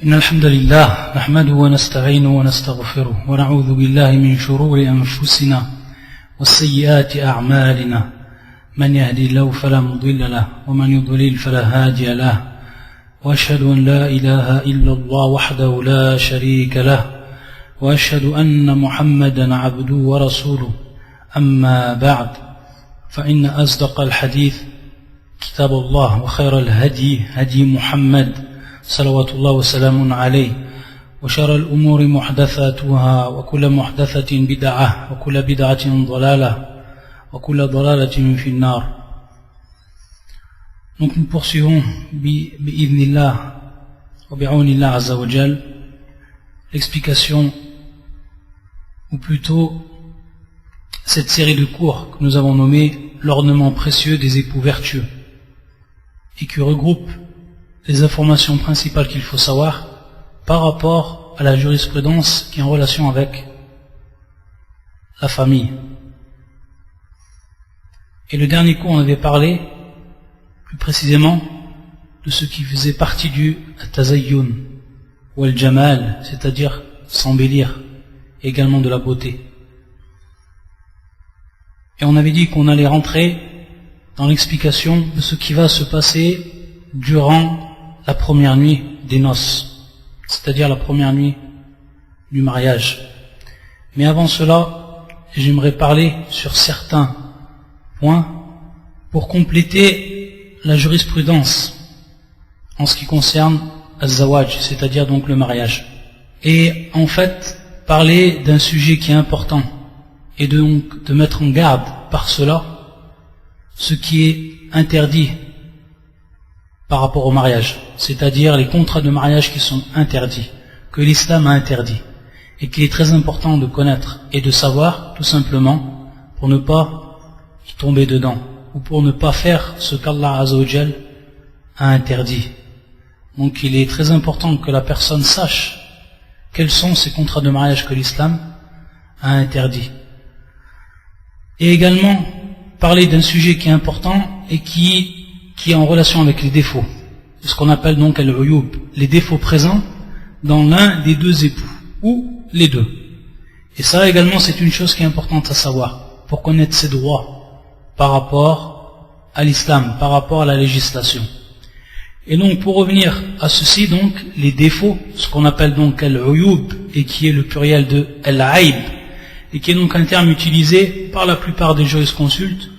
إن الحمد لله نحمده ونستعينه ونستغفره ونعوذ بالله من شرور أنفسنا والسيئات أعمالنا من يهدي الله فلا مضل له ومن يضلل فلا هادي له وأشهد أن لا إله إلا الله وحده لا شريك له وأشهد أن محمدا عبده ورسوله أما بعد فإن أصدق الحديث كتاب الله وخير الهدي هدي محمد صلوات الله وسلام عليه وشر الأمور محدثاتها وكل محدثة بدعة وكل بدعة ضلالة وكل ضلالة في النار. Donc nous poursuivons bi'idhnillah wa bi'awnillah azza wa jal l'explication, ou plutôt cette série de cours que nous avons nommée l'ornement précieux des époux vertueux et qui regroupe les informations principales qu'il faut savoir par rapport à la jurisprudence qui est en relation avec la famille. Et le dernier cours, on avait parlé plus précisément de ce qui faisait partie du tazayyun ou al-jamal, c'est-à-dire s'embellir, et également de la beauté. Et on avait dit qu'on allait rentrer dans l'explication de ce qui va se passer durant la première nuit des noces, c'est-à-dire la première nuit du mariage. Mais avant cela, j'aimerais parler sur certains points pour compléter la jurisprudence en ce qui concerne az-zawaj, c'est-à-dire donc le mariage. Et en fait, parler d'un sujet qui est important et donc de mettre en garde par cela ce qui est interdit par rapport au mariage, c'est-à-dire les contrats de mariage qui sont interdits, que l'islam a interdit, et qu'il est très important de connaître et de savoir, tout simplement, pour ne pas y tomber dedans, ou pour ne pas faire ce qu'Allah Azza wa Jal a interdit. Donc il est très important que la personne sache quels sont ces contrats de mariage que l'islam a interdits. Et également, parler d'un sujet qui est important et qui est en relation avec les défauts, ce qu'on appelle donc al-uyub, les défauts présents dans l'un des deux époux, ou les deux. Et ça également c'est une chose qui est importante à savoir, pour connaître ses droits par rapport à l'islam, par rapport à la législation. Et donc pour revenir à ceci, donc les défauts, ce qu'on appelle donc al-uyub, et qui est le pluriel de al-aib, et qui est donc un terme utilisé par la plupart des jurisconsultes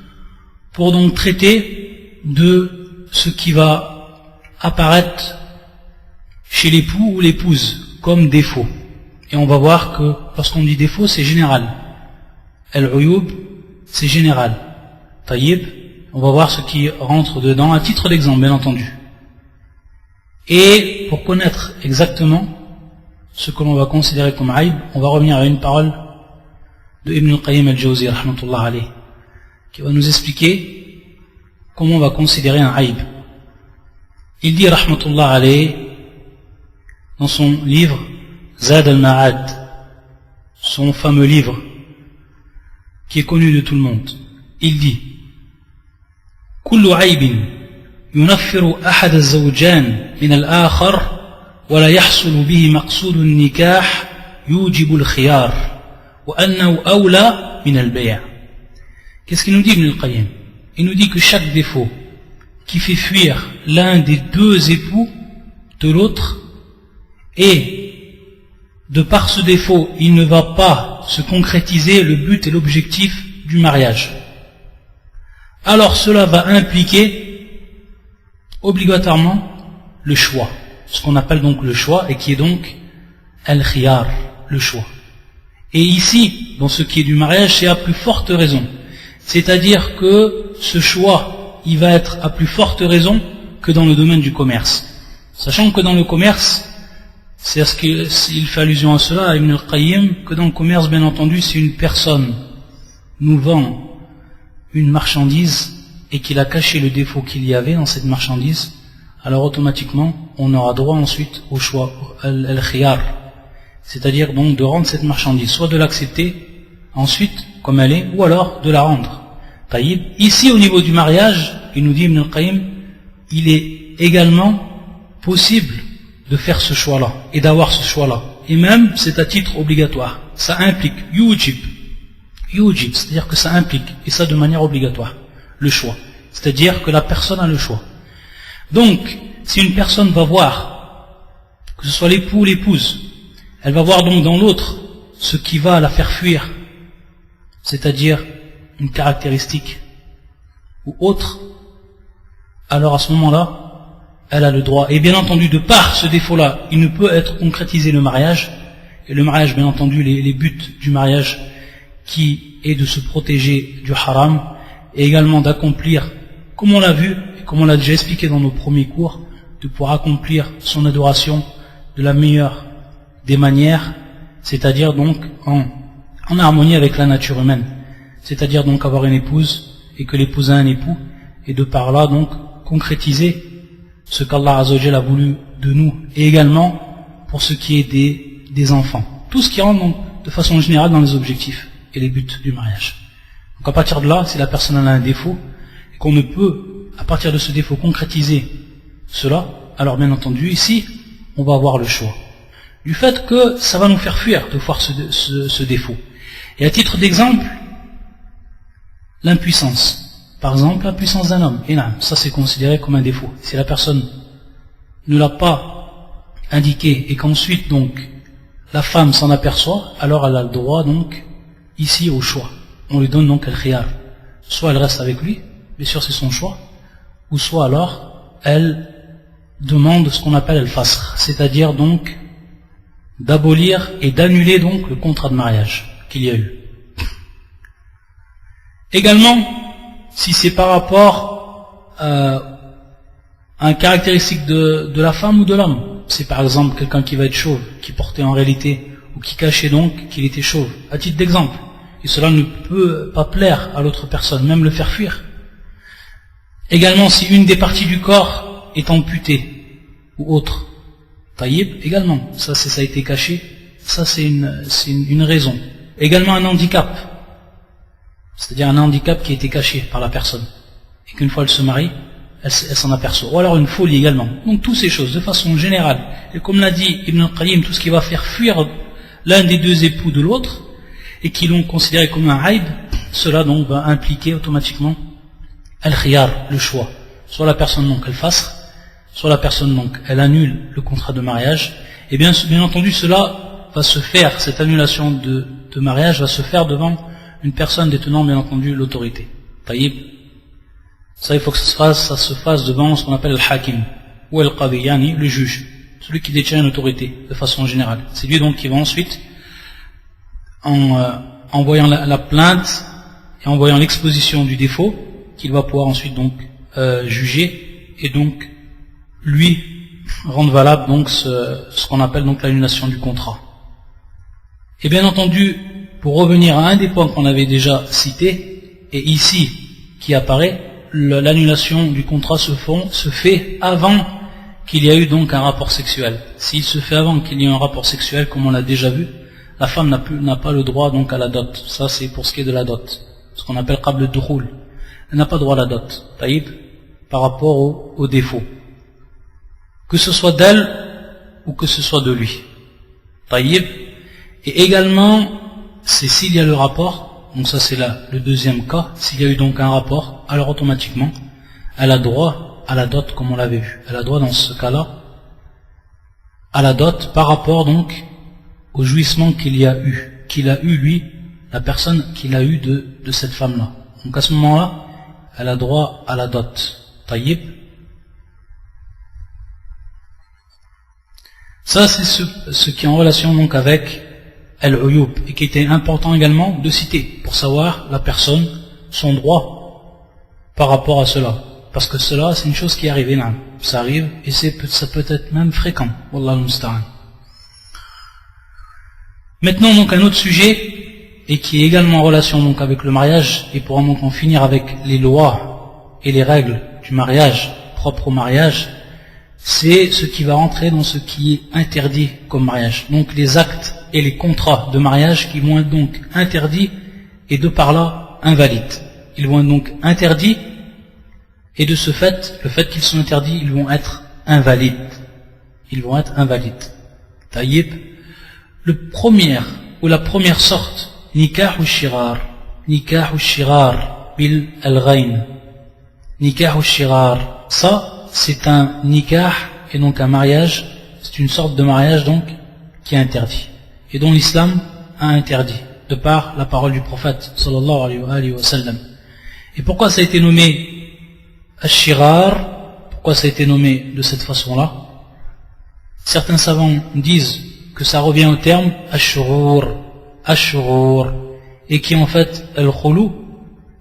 pour donc traiter de ce qui va apparaître chez l'époux ou l'épouse comme défaut. Et on va voir que lorsqu'on dit défaut, c'est général. Al-uyub, c'est général. Taïb, on va voir ce qui rentre dedans, à titre d'exemple, bien entendu. Et pour connaître exactement ce que l'on va considérer comme aïb, on va revenir à une parole de Ibn al-Qayyim al-Jawzi, rahmatullah alayh, qui va nous expliquer comment on va considérer un aïb. Il dit, rahmatullah alayh, dans son livre Zad al-Ma'ad, son fameux livre qui est connu de tout le monde, il dit: كل عيب ينفر أحد الزوجان من الآخر ولا يحصل به مقصود النكاح يوجب الخيار وأنه أولى من البيع. Qu'est-ce qu'il nous dit Ibn al-Qayyim? Il nous dit que chaque défaut qui fait fuir l'un des deux époux de l'autre, et de par ce défaut il ne va pas se concrétiser le but et l'objectif du mariage, alors cela va impliquer obligatoirement le choix, ce qu'on appelle donc le choix, et qui est donc al-khiyar, le choix. Et ici, dans ce qui est du mariage, c'est à plus forte raison, c'est-à-dire que ce choix, il va être à plus forte raison que dans le domaine du commerce. Sachant que dans le commerce, c'est à ce qu'il fait allusion à cela, à Ibn al-Qayyim, que dans le commerce, bien entendu, si une personne nous vend une marchandise et qu'il a caché le défaut qu'il y avait dans cette marchandise, alors automatiquement, on aura droit ensuite au choix, al-khiyar, c'est-à-dire donc de rendre cette marchandise, soit de l'accepter ensuite comme elle est, ou alors de la rendre. Taïb. Ici au niveau du mariage, il nous dit Ibn al-Qayyim, il est également possible de faire ce choix-là et d'avoir ce choix-là. Et même, c'est à titre obligatoire. Ça implique yujib, c'est-à-dire que ça implique, et ça de manière obligatoire, le choix. C'est-à-dire que la personne a le choix. Donc, si une personne va voir, que ce soit l'époux ou l'épouse, elle va voir donc dans l'autre ce qui va la faire fuir, c'est-à-dire une caractéristique ou autre, alors à ce moment-là, elle a le droit. Et bien entendu, de par ce défaut-là, il ne peut être concrétisé le mariage. Et le mariage, bien entendu, les buts du mariage, qui est de se protéger du haram, et également d'accomplir, comme on l'a vu, et comme on l'a déjà expliqué dans nos premiers cours, de pouvoir accomplir son adoration de la meilleure des manières, c'est-à-dire donc en harmonie avec la nature humaine. C'est-à-dire donc avoir une épouse, et que l'épouse a un époux, et de par là donc concrétiser ce qu'Allah Azzawajal a voulu de nous, et également pour ce qui est des enfants. Tout ce qui rentre donc, de façon générale dans les objectifs et les buts du mariage. Donc à partir de là, si la personne a un défaut, et qu'on ne peut, à partir de ce défaut, concrétiser cela, alors bien entendu, ici, on va avoir le choix. Du fait que ça va nous faire fuir de voir ce défaut. Et à titre d'exemple, l'impuissance. Par exemple, l'impuissance d'un homme. Et là, ça c'est considéré comme un défaut. Si la personne ne l'a pas indiqué et qu'ensuite donc la femme s'en aperçoit, alors elle a le droit donc ici au choix. On lui donne donc al-khiyar. Soit elle reste avec lui, bien sûr c'est son choix, ou soit alors elle demande ce qu'on appelle al-fasr, c'est-à-dire donc d'abolir et d'annuler donc le contrat de mariage qu'il y a eu. Également, si c'est par rapport à une caractéristique de la femme ou de l'homme, c'est par exemple quelqu'un qui va être chauve, qui portait en réalité, ou qui cachait donc qu'il était chauve, à titre d'exemple, et cela ne peut pas plaire à l'autre personne, même le faire fuir. Également, si une des parties du corps est amputée, ou autre, taïb, également, ça a été caché, ça c'est une raison. Également un handicap, c'est-à-dire un handicap qui a été caché par la personne, et qu'une fois elle se marie, elle s'en aperçoit. Ou alors une folie également. Donc toutes ces choses, de façon générale, et comme l'a dit Ibn al-Qayyim, tout ce qui va faire fuir l'un des deux époux de l'autre, et qui l'ont considéré comme un aïb, cela donc va impliquer automatiquement al-khiyar, le choix. Soit la personne donc elle fasse, soit la personne donc elle annule le contrat de mariage, et bien entendu cela va se faire, cette annulation de mariage va se faire devant une personne détenant bien entendu l'autorité. Taïb. Ça il faut que ça se fasse devant ce qu'on appelle le hakim, ou al-qadi, yani le juge, celui qui détient l'autorité de façon générale. C'est lui donc qui va ensuite, en voyant la plainte et en voyant l'exposition du défaut, qu'il va pouvoir ensuite donc juger et donc lui rendre valable donc ce qu'on appelle donc l'annulation du contrat. Et bien entendu, pour revenir à un des points qu'on avait déjà cité, et ici qui apparaît, l'annulation du contrat se fait avant qu'il y a eu donc un rapport sexuel. S'il se fait avant qu'il y ait un rapport sexuel, comme on l'a déjà vu, la femme n'a pas le droit donc à la dot. Ça c'est pour ce qui est de la dot, ce qu'on appelle qabl ad-dukhul. Elle n'a pas droit à la dot, taïb, par rapport au défaut, que ce soit d'elle ou que ce soit de lui, taïb. Et également, c'est s'il y a le rapport, donc ça c'est le deuxième cas, s'il y a eu donc un rapport, alors automatiquement, elle a droit à la dot comme on l'avait vu. Elle a droit dans ce cas-là à la dot par rapport donc au jouissement qu'il a eu lui, la personne qu'il a eu de cette femme-là. Donc à ce moment-là, elle a droit à la dot. Taïb. Ça c'est ce qui est en relation donc avec al-uyub, et qui était important également de citer, pour savoir la personne, son droit par rapport à cela. Parce que cela, c'est une chose qui est arrivée là. Ça arrive, et ça peut être même fréquent. Wallah al-musta'an. Maintenant, donc, un autre sujet, et qui est également en relation donc avec le mariage, et pour donc en finir avec les lois et les règles du mariage, propre au mariage, c'est ce qui va rentrer dans ce qui est interdit comme mariage. Donc les actes et les contrats de mariage qui vont être donc interdits et de par là invalides. Ils vont être donc interdits et de ce fait, le fait qu'ils sont interdits, ils vont être invalides. ils vont être invalides. Taïb. La première sorte, nikah ou shirar bil al-ghayn. Nikah ou shirar, ça c'est un nikah et donc un mariage, c'est une sorte de mariage donc qui est interdit et dont l'islam a interdit de par la parole du prophète sallallahu alayhi wa sallam. Et pourquoi ça a été nommé ash-shirar? Pourquoi ça a été nommé de cette façon-là? Certains savants disent que ça revient au terme ash-shurur, et qui est en fait al-khulu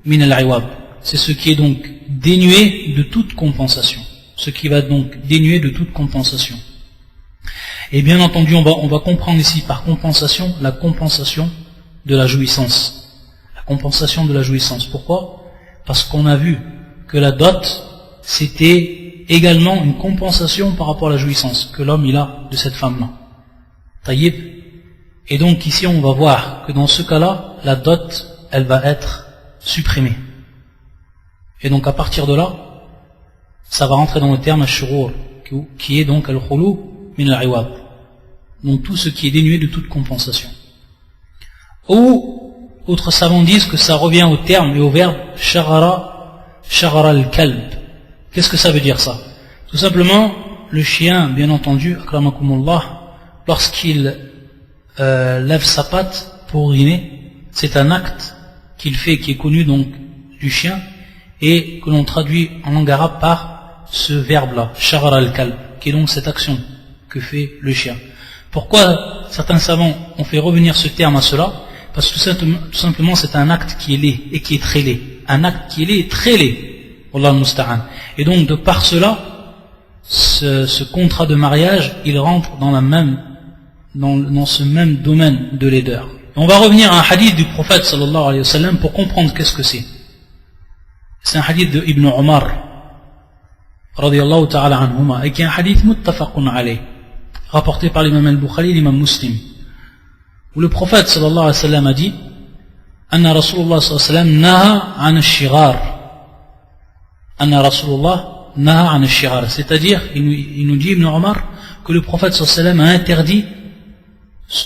min al-iwab. C'est ce qui est donc dénué de toute compensation. Ce qui va donc dénuer de toute compensation. Et bien entendu, on va comprendre ici par compensation la compensation de la jouissance. La compensation de la jouissance. Pourquoi? Parce qu'on a vu que la dot, c'était également une compensation par rapport à la jouissance que l'homme il a de cette femme-là. Taïb. Et donc ici on va voir que dans ce cas-là, la dot, elle va être supprimée. Et donc à partir de là, ça va rentrer dans le terme ash-shurur, qui est donc al-khulu min al-iwab. Donc tout ce qui est dénué de toute compensation. Ou, autres savants disent que ça revient au terme et au verbe shagara al-kalb. Qu'est-ce que ça veut dire ça? Tout simplement, le chien, bien entendu, akramakumullah, lorsqu'il lève sa patte pour uriner, c'est un acte qu'il fait qui est connu donc du chien et que l'on traduit en langue arabe par ce verbe-là, shagara al-kalb, qui est donc cette action que fait le chien. Pourquoi certains savants ont fait revenir ce terme à cela? Parce que tout simplement c'est un acte qui est laid et qui est très laid. Un acte qui est laid et très laid. Wallah al-musta'an. Et donc de par cela, ce contrat de mariage, il rentre dans ce même domaine de laideur. Et on va revenir à un hadith du prophète sallallahu alayhi wa sallam pour comprendre qu'est-ce que c'est. C'est un hadith de Ibn Omar radiyallahu ta'ala anhuma et qui est un hadith muttafaqun alayh, rapporté par l'imam al-Bukhari et l'imam Muslim, où le prophète sallallahu alayhi wa sallam a dit Anna Rasulullah sallallahu alayhi wa sallam naha an al-shirar. Anna Rasulullah naha an al-shirar. C'est-à-dire, il nous dit Ibn Omar que le prophète sallallahu alayhi wa sallam a interdit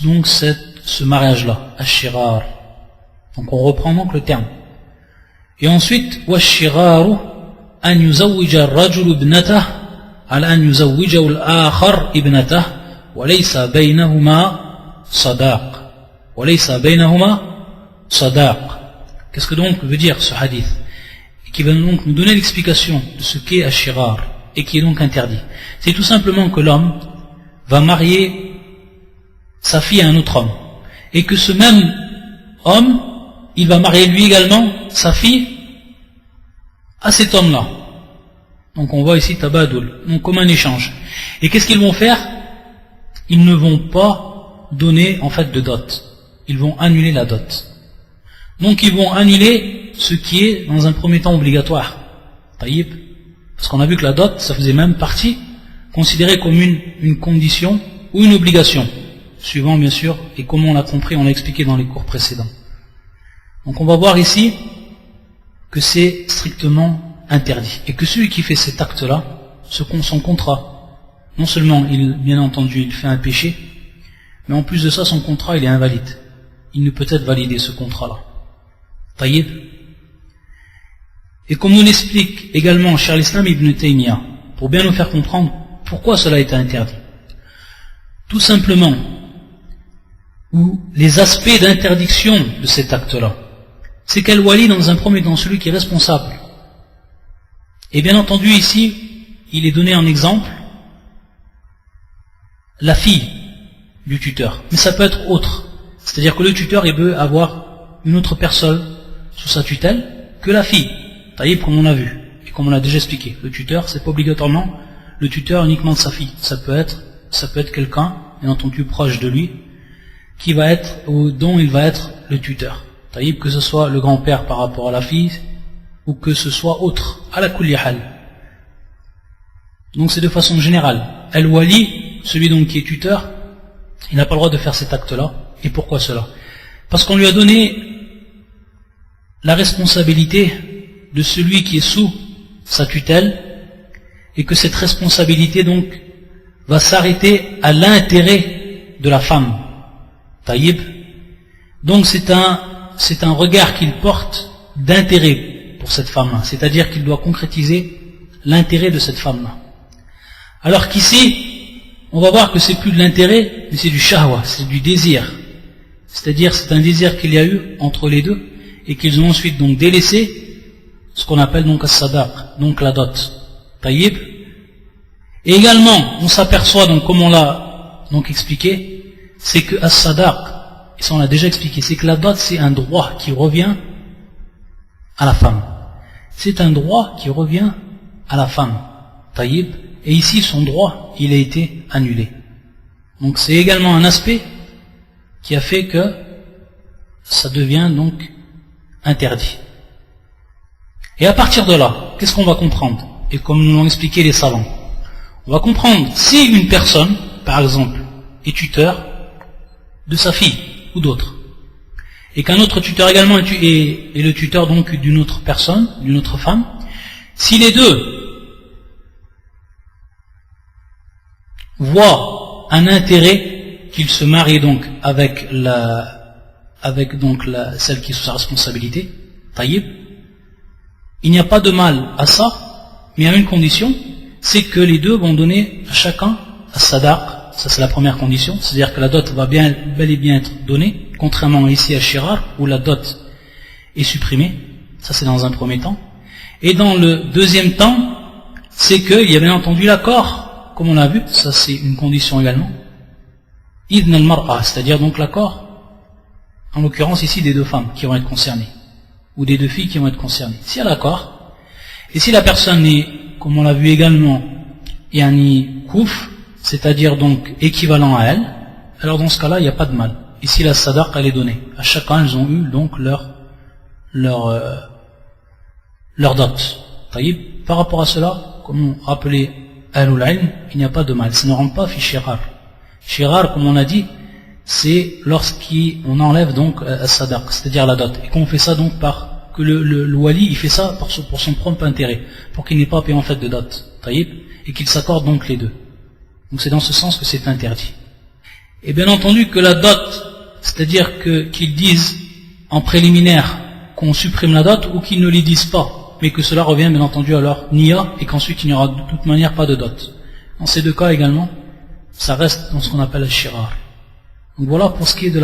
donc ce mariage-là, al-shirar. Donc on reprend donc le terme. Et ensuite, wa-shiraru an yuzawwija ar-rajulu ibnatahu ala an yuzawwijahu al-akhar ibnatahu wa laysa baynahuma sadaq. Wa laysa baynahuma sadaq. Qu'est-ce que donc veut dire ce hadith? Et qui va donc nous donner l'explication de ce qu'est al-shirar et qui est donc interdit. C'est tout simplement que l'homme va marier sa fille à un autre homme et que ce même homme, il va marier lui également sa fille à cet homme-là. Donc on voit ici tabadoul, donc comme un échange. Et qu'est-ce qu'ils vont faire? Ils ne vont pas donner en fait de dot. Ils vont annuler la dot. Donc ils vont annuler ce qui est dans un premier temps obligatoire. Taïb. Parce qu'on a vu que la dot, ça faisait même partie considérée comme une condition ou une obligation. Suivant bien sûr, et comme on l'a compris, on l'a expliqué dans les cours précédents. Donc on va voir ici que c'est strictement interdit. Et que celui qui fait cet acte-là, son contrat, non seulement, bien entendu, il fait un péché, mais en plus de ça, son contrat, il est invalide. Il ne peut être validé, ce contrat-là. Taïb. Et comme nous l'explique également Cheikh al-Islam Ibn Taymiyyah, pour bien nous faire comprendre pourquoi cela a été interdit. Tout simplement, ou les aspects d'interdiction de cet acte-là, c'est qu'Al-Wali, dans un premier temps, celui qui est responsable. Et bien entendu, ici, il est donné en exemple la fille du tuteur. Mais ça peut être autre. C'est-à-dire que le tuteur, il peut avoir une autre personne sous sa tutelle que la fille. Taïb, comme on a vu, et comme on l'a déjà expliqué. Le tuteur, c'est pas obligatoirement le tuteur uniquement de sa fille. Ça peut être quelqu'un, bien entendu, proche de lui, qui va être, ou dont il va être le tuteur. Taïb, que ce soit le grand-père par rapport à la fille, ou que ce soit autre, à la kulli hal. Donc c'est de façon générale. Al-Wali, celui donc qui est tuteur, il n'a pas le droit de faire cet acte-là. Et pourquoi cela? Parce qu'on lui a donné la responsabilité de celui qui est sous sa tutelle, et que cette responsabilité donc va s'arrêter à l'intérêt de la femme. Taïb. Donc c'est un regard qu'il porte d'intérêt pour cette femme-là, c'est-à-dire qu'il doit concrétiser l'intérêt de cette femme-là. Alors qu'ici, on va voir que c'est plus de l'intérêt, mais c'est du shahwa, c'est du désir. C'est-à-dire c'est un désir qu'il y a eu entre les deux et qu'ils ont ensuite donc délaissé ce qu'on appelle donc as-sadaq, donc la dot. Taïb. Et également, on s'aperçoit donc comme on l'a donc expliqué, c'est que as-sadaq, et ça on l'a déjà expliqué, c'est que la dot c'est un droit qui revient à la femme. C'est un droit qui revient à la femme. Taïb. Et ici son droit, il a été annulé. Donc c'est également un aspect qui a fait que ça devient donc interdit. Et à partir de là, qu'est-ce qu'on va comprendre? Et comme nous l'ont expliqué les savants, on va comprendre si une personne, par exemple, est tuteur de sa fille ou d'autre, et qu'un autre tuteur également est le tuteur donc d'une autre personne, d'une autre femme, si les deux voient un intérêt qu'ils se marient donc avec celle qui est sous sa responsabilité, taïb, il n'y a pas de mal à ça, mais à une condition, c'est que les deux vont donner à chacun à sadaq, ça c'est la première condition, c'est-à-dire que la dot va bel et bien être donnée, contrairement ici à Shirar, où la dot est supprimée, ça c'est dans un premier temps. Et dans le deuxième temps, c'est qu'il y a bien entendu l'accord, comme on l'a vu, ça c'est une condition également, idn al-mar'a, c'est-à-dire donc l'accord, en l'occurrence ici des deux femmes qui vont être concernées, ou des deux filles qui vont être concernées. Si elle a l'accord, et si la personne est, comme on l'a vu également, yani kouf, c'est-à-dire donc équivalent à elle, alors dans ce cas-là, il n'y a pas de mal. Ici la sadaq, elle est donnée. À chacun, elles ont eu donc leur dot. Taïb. Par rapport à cela, comme on rappelait Ahlul Ilm, il n'y a pas de mal. Ça ne rentre pas fi shirar. Shirar, comme on a dit, c'est lorsqu'on enlève donc sadaq, c'est-à-dire la dot. Et qu'on fait ça donc par que le wali, il fait ça pour son propre intérêt, pour qu'il n'ait pas payé en fait de dot. Taïb. Et qu'il s'accorde donc les deux. Donc c'est dans ce sens que c'est interdit. Et bien entendu que la dot, c'est-à-dire qu'ils disent en préliminaire qu'on supprime la dot ou qu'ils ne les disent pas, mais que cela revient bien entendu à leur niya et qu'ensuite il n'y aura de toute manière pas de dot. Dans ces deux cas également, ça reste dans ce qu'on appelle le shirar. Donc voilà pour ce qui est de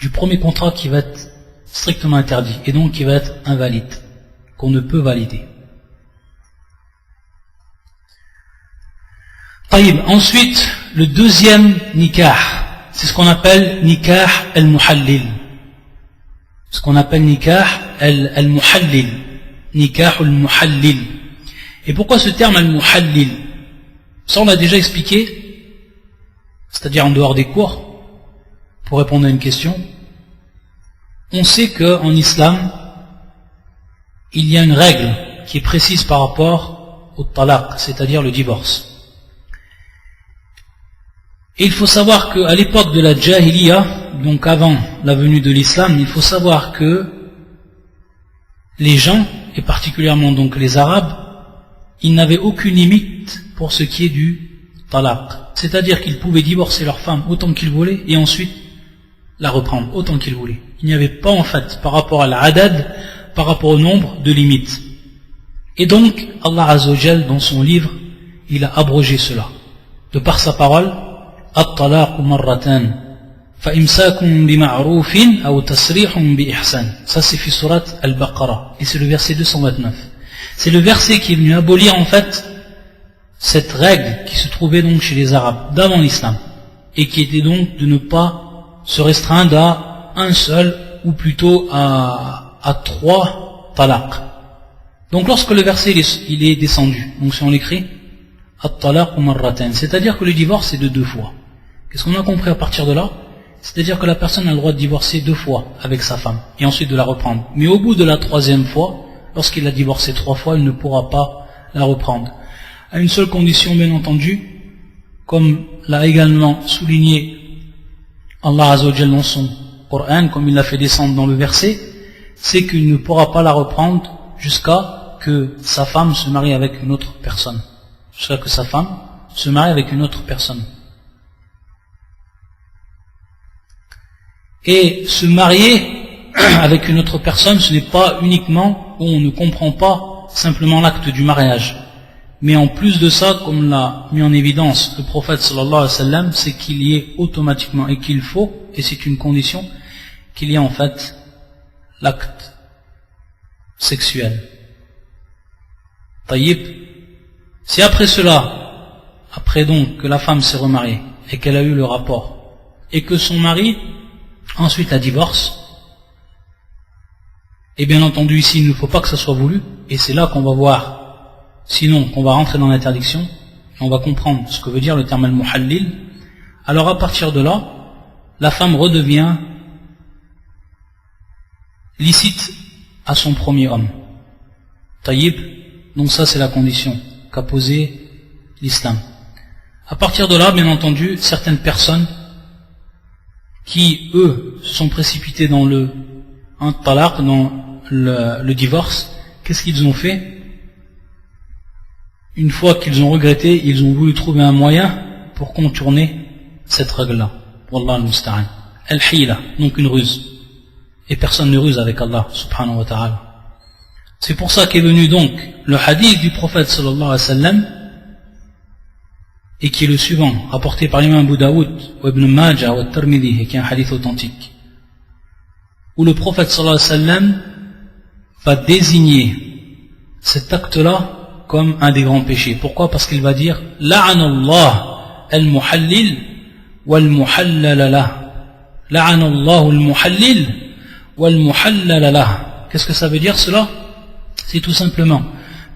du premier contrat qui va être strictement interdit et donc qui va être invalide, qu'on ne peut valider. Taïb. Ensuite, le deuxième nikah, c'est ce qu'on appelle nikah al-muhallil. Ce qu'on appelle nikah al-muhallil. Nikah al-muhallil. Et pourquoi ce terme al-muhallil? Ça on l'a déjà expliqué, c'est-à-dire en dehors des cours, pour répondre à une question. On sait qu'en islam, il y a une règle qui est précise par rapport au talaq, c'est-à-dire le divorce. Et il faut savoir qu'à l'époque de la Jahiliya, donc avant la venue de l'islam, il faut savoir que les gens, et particulièrement donc les Arabes, ils n'avaient aucune limite pour ce qui est du talaq. C'est-à-dire qu'ils pouvaient divorcer leur femme autant qu'ils voulaient et ensuite la reprendre autant qu'ils voulaient. Il n'y avait pas en fait, par rapport à l'adad, par rapport au nombre, de limites. Et donc, Allah Azza wa Jal, dans son livre, il a abrogé cela. De par sa parole, الطلاق مرتان فإمساك بمعروف أو تسريح بإحسان. Ça c'est fi surat al-Baqarah et c'est le verset 229. C'est le verset qui est venu abolir en fait cette règle qui se trouvait donc chez les Arabes d'avant l'islam et qui était donc de ne pas se restreindre à un seul ou plutôt à 3 talaq. Donc lorsque le verset il est descendu, donc si on l'écrit at-talaq marratan, c'est-à-dire que le divorce c'est de 2 fois. Qu'est-ce qu'on a compris à partir de là? C'est-à-dire que la personne a le droit de divorcer 2 fois avec sa femme, et ensuite de la reprendre. Mais au bout de la 3e fois, lorsqu'il a divorcé 3 fois, il ne pourra pas la reprendre. À une seule condition, bien entendu, comme l'a également souligné Allah Azza wa Jalla dans son Coran, comme il l'a fait descendre dans le verset, c'est qu'il ne pourra pas la reprendre jusqu'à que sa femme se marie avec une autre personne. Jusqu'à que sa femme se marie avec une autre personne. Et se marier avec une autre personne, ce n'est pas uniquement, où on ne comprend pas simplement l'acte du mariage. Mais en plus de ça, comme l'a mis en évidence le prophète sallallahu alayhi wa sallam, c'est qu'il y ait automatiquement, et qu'il faut, et c'est une condition, qu'il y ait en fait l'acte sexuel. Taïb. Si après cela, après donc que la femme s'est remariée, et qu'elle a eu le rapport, et que son mari ensuite la divorce, et bien entendu ici il ne faut pas que ça soit voulu, et c'est là qu'on va voir, sinon qu'on va rentrer dans l'interdiction, et on va comprendre ce que veut dire le terme al-muhallil. Alors à partir de là, la femme redevient licite à son premier homme. Taïb, donc ça c'est la condition qu'a posée l'islam. À partir de là, bien entendu, certaines personnes qui, eux, se sont précipités dans le talaq, dans le divorce, qu'est-ce qu'ils ont fait? Une fois qu'ils ont regretté, ils ont voulu trouver un moyen pour contourner cette règle-là. Wallah al-musta'an. Al-hila, donc une ruse. Et personne ne ruse avec Allah, subhanahu wa ta'ala. C'est pour ça qu'est venu donc le hadith du prophète sallallahu alayhi wa sallam, et qui est le suivant, rapporté par l'imam Abu Daoud, ou Ibn Majah, ou Tirmidhi, et qui est un hadith authentique, où le prophète sallallahu alayhi wa sallam va désigner cet acte-là comme un des grands péchés. Pourquoi? Parce qu'il va dire La'anallah al-muhallil wal-muhallala lah. La'anallah al-muhallil wal-muhallala lah. Qu'est-ce que ça veut dire cela? C'est tout simplement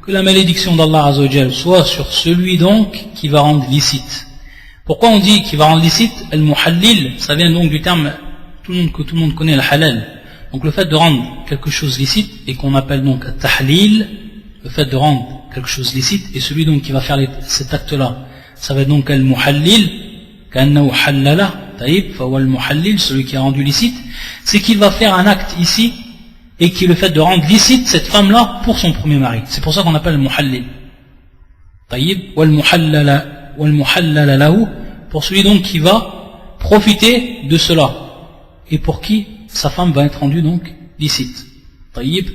que la malédiction d'Allah Azza wa Jal soit sur celui donc qui va rendre licite. Pourquoi on dit qu'il va rendre licite? Al-muhallil, ça vient donc du terme que tout le monde connaît, le halal. Donc le fait de rendre quelque chose licite, et qu'on appelle donc tahlil, le fait de rendre quelque chose licite, et celui donc qui va faire cet acte-là, ça va être donc al-muhallil, ka'annahu hallala, taïb, fawa al-muhallil, celui qui a rendu licite, c'est qu'il va faire un acte ici, et qui est le fait de rendre licite cette femme-là pour son premier mari. C'est pour ça qu'on appelle al-muhallil. Taïb, wal-muhallala lahu, pour celui donc qui va profiter de cela, et pour qui sa femme va être rendue donc licite. Taïb.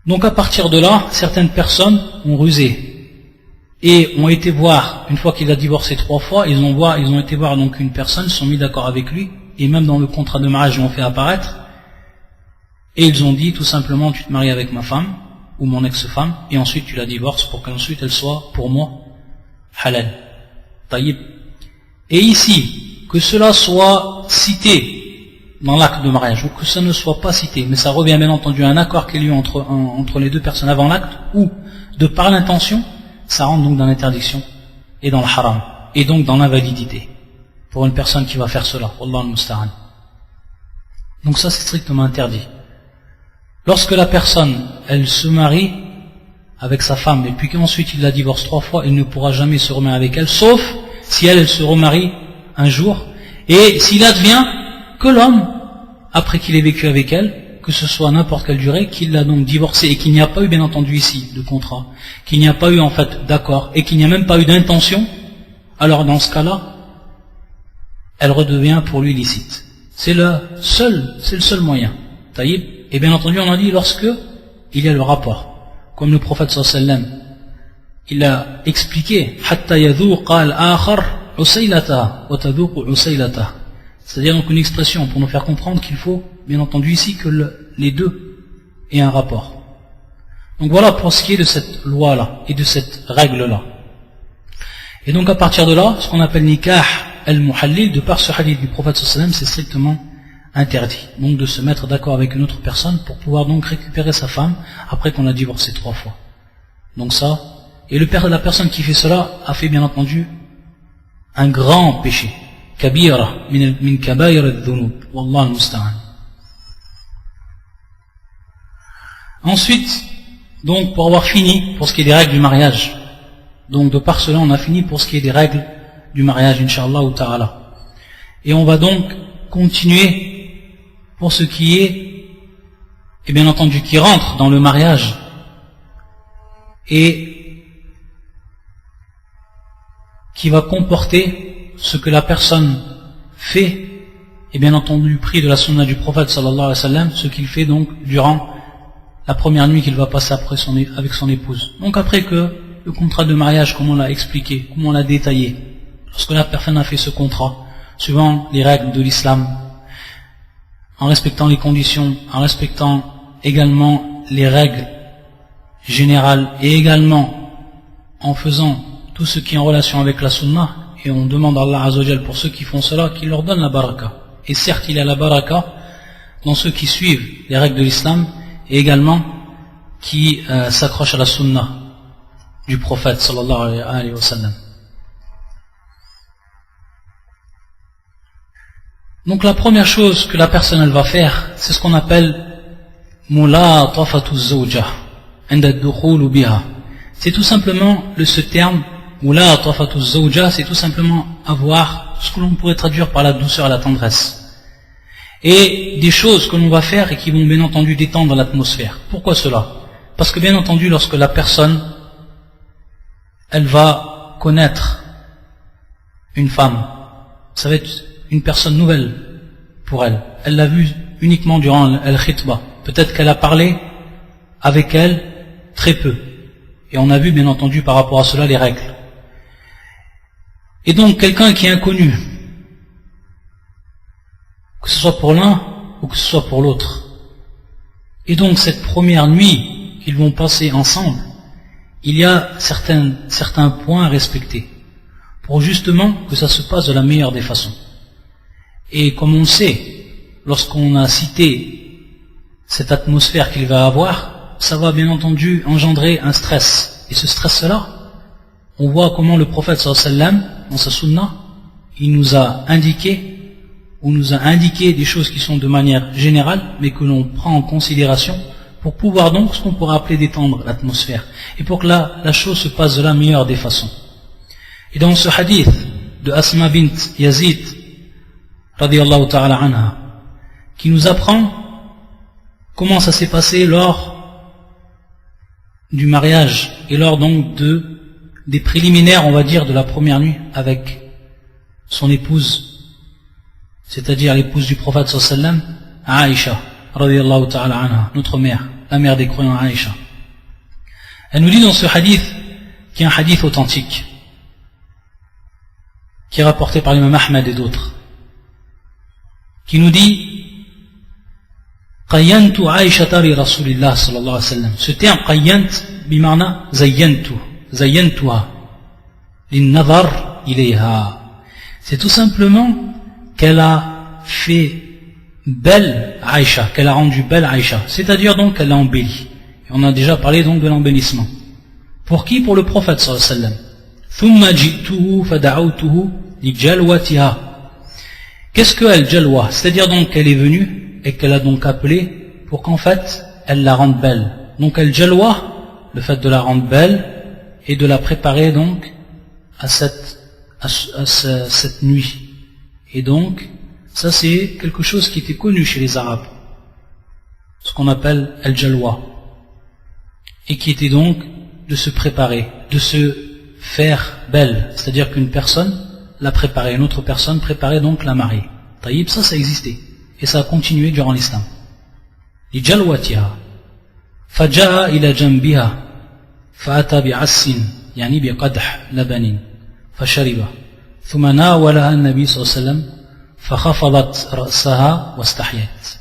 Donc à partir de là, certaines personnes ont rusé et ont été voir, une fois qu'il a divorcé 3 fois, ils ont été voir donc une personne, se sont mis d'accord avec lui, et même dans le contrat de mariage ils l'ont fait apparaître, et ils ont dit tout simplement tu te maries avec ma femme ou mon ex-femme, et ensuite tu la divorces pour qu'ensuite elle soit pour moi halal. Taïb. Et ici, que cela soit cité dans l'acte de mariage, ou que ça ne soit pas cité, mais ça revient bien entendu à un accord qui est lieu entre les deux personnes avant l'acte, ou de par l'intention, ça rentre donc dans l'interdiction et dans le haram, et donc dans l'invalidité pour une personne qui va faire cela. Wallah al-musta'an. Donc ça c'est strictement interdit. Lorsque la personne, elle se marie avec sa femme, et puis qu'ensuite il la divorce 3 fois, il ne pourra jamais se remarier avec elle, sauf si elle se remarie un jour, et s'il advient que l'homme, après qu'il ait vécu avec elle, que ce soit n'importe quelle durée, qu'il l'a donc divorcée, et qu'il n'y a pas eu bien entendu ici de contrat, qu'il n'y a pas eu en fait d'accord, et qu'il n'y a même pas eu d'intention, alors dans ce cas-là, elle redevient pour lui licite. C'est le seul moyen. Taïb. Et bien entendu, on a dit lorsque il y a le rapport, comme le prophète sallallahu alayhi wa sallam, il a expliqué hatta yadhuqa al-akhar usaylataha wa tadhuqu usaylataha. C'est-à-dire donc une expression pour nous faire comprendre qu'il faut, bien entendu ici, que les deux aient un rapport. Donc voilà pour ce qui est de cette loi-là et de cette règle-là. Et donc à partir de là, ce qu'on appelle nikah al-muhallil, de par ce hadith du prophète sallallahu alayhi wa sallam, c'est strictement interdit. Donc de se mettre d'accord avec une autre personne pour pouvoir donc récupérer sa femme après qu'on l'a divorcée 3 fois. Donc ça, et la personne qui fait cela a fait bien entendu un grand péché. Kabira min kabair al-dhunub. Wallah al-musta'an. Ensuite, donc pour avoir fini pour ce qui est des règles du mariage, donc de par cela on a fini pour ce qui est des règles du mariage, Inch'Allah ou ta'ala. Et on va donc continuer pour ce qui est, et bien entendu qui rentre dans le mariage, et qui va comporter ce que la personne fait, et bien entendu pris de la sunna du prophète sallallahu alayhi wa sallam, ce qu'il fait donc durant la première nuit qu'il va passer avec son épouse. Donc après que le contrat de mariage, comme on l'a expliqué, comme on l'a détaillé, lorsque la personne a fait ce contrat, suivant les règles de l'islam, en respectant les conditions, en respectant également les règles générales et également en faisant tout ce qui est en relation avec la sunna, et on demande à Allah Azza wa Jal pour ceux qui font cela qu'il leur donne la baraka. Et certes il y a la baraka dans ceux qui suivent les règles de l'islam et également qui s'accrochent à la sunna du prophète sallallahu alayhi wa sallam. Donc la première chose que la personne elle va faire, c'est ce qu'on appelle mulatafatu zawja inda ad-dukhul biha. C'est tout simplement ce terme mulatafatu zawja, c'est tout simplement avoir ce que l'on pourrait traduire par la douceur et la tendresse. Et des choses que l'on va faire et qui vont bien entendu détendre l'atmosphère. Pourquoi cela? Parce que bien entendu lorsque la personne elle va connaître une femme, ça va être une personne nouvelle pour elle. Elle l'a vue uniquement durant al-khitba. Peut-être qu'elle a parlé avec elle très peu. Et on a vu bien entendu par rapport à cela les règles. Et donc quelqu'un qui est inconnu, que ce soit pour l'un ou que ce soit pour l'autre. Et donc cette première nuit qu'ils vont passer ensemble, il y a certains points à respecter pour justement que ça se passe de la meilleure des façons. Et comme on sait, lorsqu'on a cité cette atmosphère qu'il va avoir, ça va bien entendu engendrer un stress. Et ce stress-là, on voit comment le prophète sallallahu alayhi wa sallam, dans sa sunna, il nous a indiqué des choses qui sont de manière générale, mais que l'on prend en considération pour pouvoir donc, ce qu'on pourrait appeler détendre l'atmosphère, et pour que la chose se passe de la meilleure des façons. Et dans ce hadith de Asma bint Yazid, radiyallahu ta'ala anha, qui nous apprend comment ça s'est passé lors du mariage et lors donc des préliminaires, on va dire, de la première nuit avec son épouse, c'est-à-dire l'épouse du prophète sallallahu alayhi wa sallam, Aïcha, radiyallahu ta'ala anha, notre mère, la mère des croyants Aïcha. Elle nous dit dans ce hadith, qui est un hadith authentique, qui est rapporté par l'imam Ahmed et d'autres, qui nous dit qayyantu Aïshata li Rasulillah sallallahu alayhi wa sallam. Ce terme qayyant bimarna zayyantuha linnadhar ilayha. C'est tout simplement qu'elle a fait belle Aïcha, qu'elle a rendu belle Aïcha, c'est-à-dire donc qu'elle l'a embellie. Et on a déjà parlé donc de l'embellissement. Pour qui? Pour le prophète sallallahu alayhi wa sallam. Thumma ji'tuhu fada'awtuhu li jalwatiha. Qu'est-ce que al-jalwa? C'est-à-dire donc qu'elle est venue et qu'elle a donc appelé pour qu'en fait elle la rende belle. Donc al-jalwa, le fait de la rendre belle et de la préparer donc à cette nuit. Et donc ça c'est quelque chose qui était connu chez les Arabes, ce qu'on appelle al-jalwa, et qui était donc de se préparer, de se faire belle, c'est-à-dire qu'une personne la préparait, une autre personne préparait donc la mariée. Taïb, ça existait. Et ça a continué durant l'islam. Li jalwatiha. Faja'a ila jambiha. Fa'ata bi'assin. Yani biqadh labanin. Fashariba. Thumma nawalaha an-nabi sallallahu alayhi wa sallam. Fakhafadat ra'saha wastahyat.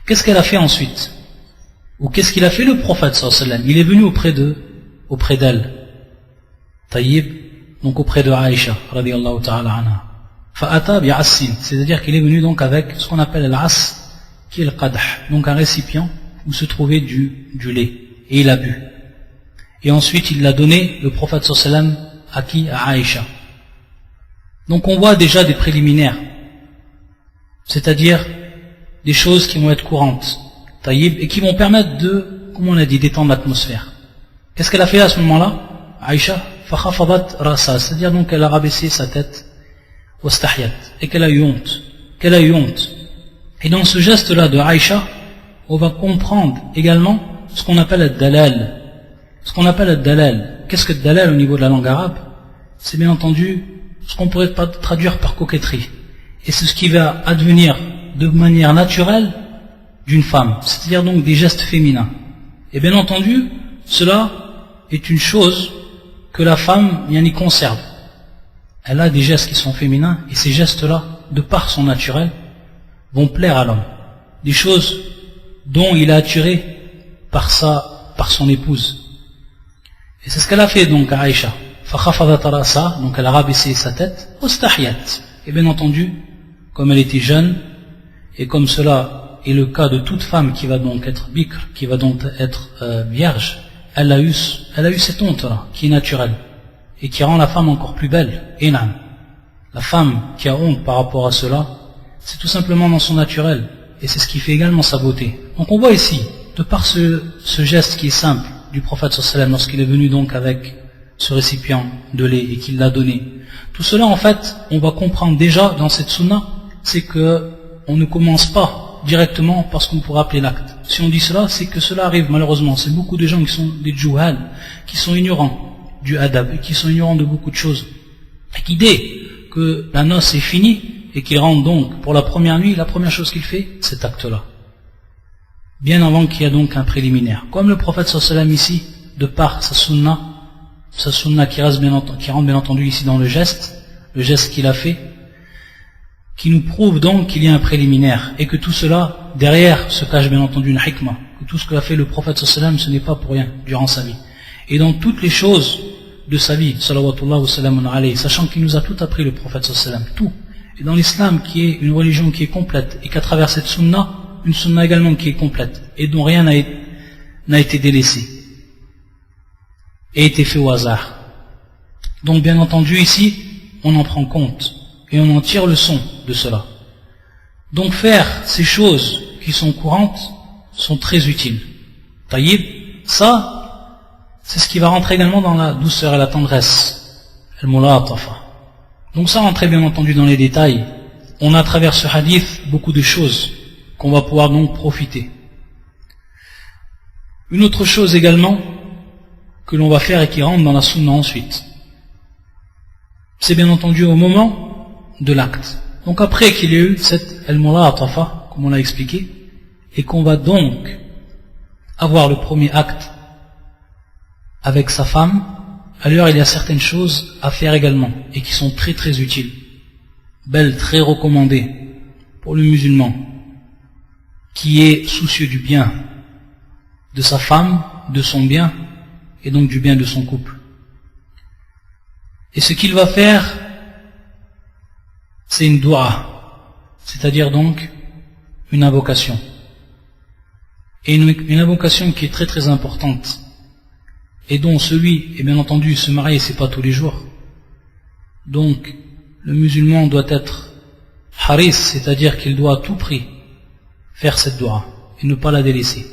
Qu'est-ce qu'elle a fait ensuite? Ou qu'est-ce qu'il a fait le prophète sallallahu alayhi wa sallam? Il est venu auprès d'elle. Taïb. Donc auprès de Aïcha, radiyallahu ta'ala anha. Fa'ata bi'assin, c'est-à-dire qu'il est venu donc avec ce qu'on appelle l'as, qui est le qadah, donc un récipient où se trouvait du lait, et il a bu. Et ensuite il l'a donné, le prophète sallallahu alayhi wa sallam, à qui? À Aïcha. Donc on voit déjà des préliminaires, c'est-à-dire des choses qui vont être courantes, taïb, et qui vont permettre de, comme on a dit, d'étendre l'atmosphère. Qu'est-ce qu'elle a fait à ce moment-là? Aïcha, fakhafadat rasa, c'est-à-dire donc qu'elle a rabaissé sa tête, wastahyat, et qu'elle a eu honte. Et dans ce geste-là de Aïcha, on va comprendre également ce qu'on appelle le dalal. Qu'est-ce que le dalal au niveau de la langue arabe? c'est bien entendu ce qu'on pourrait traduire par coquetterie. Et c'est ce qui va advenir de manière naturelle d'une femme, c'est-à-dire donc des gestes féminins. Et bien entendu, cela est une chose que la femme y conserve. Elle a des gestes qui sont féminins, et ces gestes-là, de par son naturel, vont plaire à l'homme. Des choses dont il est attiré par son épouse. Et c'est ce qu'elle a fait donc à Aïcha. Donc elle a rabaissé sa tête, et bien entendu, comme elle était jeune, et comme cela est le cas de toute femme qui va donc être bikr, qui va donc être vierge, elle a eu cette honte-là, qui est naturelle, et qui rend la femme encore plus belle. Et non. La femme qui a honte par rapport à cela, c'est tout simplement dans son naturel, et c'est ce qui fait également sa beauté. Donc on voit ici, de par ce geste qui est simple du prophète sallallahu alayhi wa sallam, lorsqu'il est venu donc avec ce récipient de lait et qu'il l'a donné, tout cela en fait, on va comprendre déjà dans cette sunna, c'est que on ne commence pas directement par ce qu'on pourrait appeler l'acte. Si on dit cela, c'est que cela arrive malheureusement. C'est beaucoup de gens qui sont des djouhal, qui sont ignorants du adab, qui sont ignorants de beaucoup de choses, et qui dès que la noce est finie et qu'il rentre donc pour la première nuit, la première chose qu'il fait, c'est cet acte-là. Bien avant qu'il y ait donc un préliminaire. Comme le prophète sallallahu alayhi wa sallam ici, de par sa sunna qui rentre bien entendu ici dans le geste qu'il a fait, qui nous prouve donc qu'il y a un préliminaire, et que tout cela, derrière, se cache bien entendu une hikmah, que tout ce qu'a fait le prophète sallallahu alayhi wa sallam, ce n'est pas pour rien, durant sa vie. Et dans toutes les choses de sa vie, salawatullah wa salam alayhi, sachant qu'il nous a tout appris le prophète sallallahu alayhi wa sallam, tout. Et dans l'islam, qui est une religion qui est complète, et qu'à travers cette sunna, une sunna également qui est complète, et dont rien n'a été délaissé, et été fait au hasard. Donc bien entendu ici, on en prend compte, et on en tire le son de cela. Donc faire ces choses qui sont courantes sont très utiles. Taïb, ça, c'est ce qui va rentrer également dans la douceur et la tendresse. Al-mulatafa. Donc ça rentre bien entendu dans les détails. On a à travers ce hadith beaucoup de choses qu'on va pouvoir donc profiter. Une autre chose également que l'on va faire et qui rentre dans la sunna ensuite, c'est bien entendu au moment de l'acte. Donc après qu'il y ait eu cette al-mulatafa, comme on l'a expliqué, et qu'on va donc avoir le premier acte avec sa femme, alors il y a certaines choses à faire également, et qui sont très très utiles, belles, très recommandées pour le musulman, qui est soucieux du bien de sa femme, de son bien, et donc du bien de son couple. Et ce qu'il va faire, c'est une dua, c'est-à-dire donc une invocation. Et une invocation qui est très très importante, et dont celui, et bien entendu se marier c'est pas tous les jours, donc le musulman doit être haris, c'est-à-dire qu'il doit à tout prix faire cette dua, et ne pas la délaisser.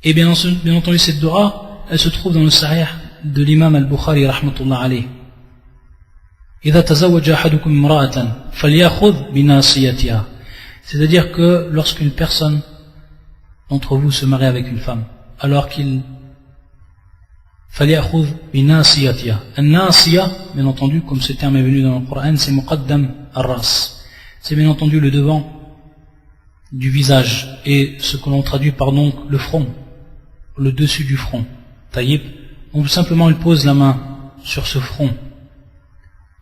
Et bien entendu cette dua, elle se trouve dans le sahih de l'imam al-Bukhari rahmatullah alayh. إذا تزوج أحدكم امرأة فليأخذ بناصيتها. C'est-à-dire que lorsqu'une personne d'entre vous se marie avec une femme, alors qu'il فليأخذ بناصيتها. الناصية, bien entendu, comme ce terme est venu dans le Coran, c'est muqaddam ar-ras. C'est bien entendu le devant du visage, et ce que l'on traduit par donc le front, le dessus du front. Taïb. Donc tout simplement il pose la main sur ce front.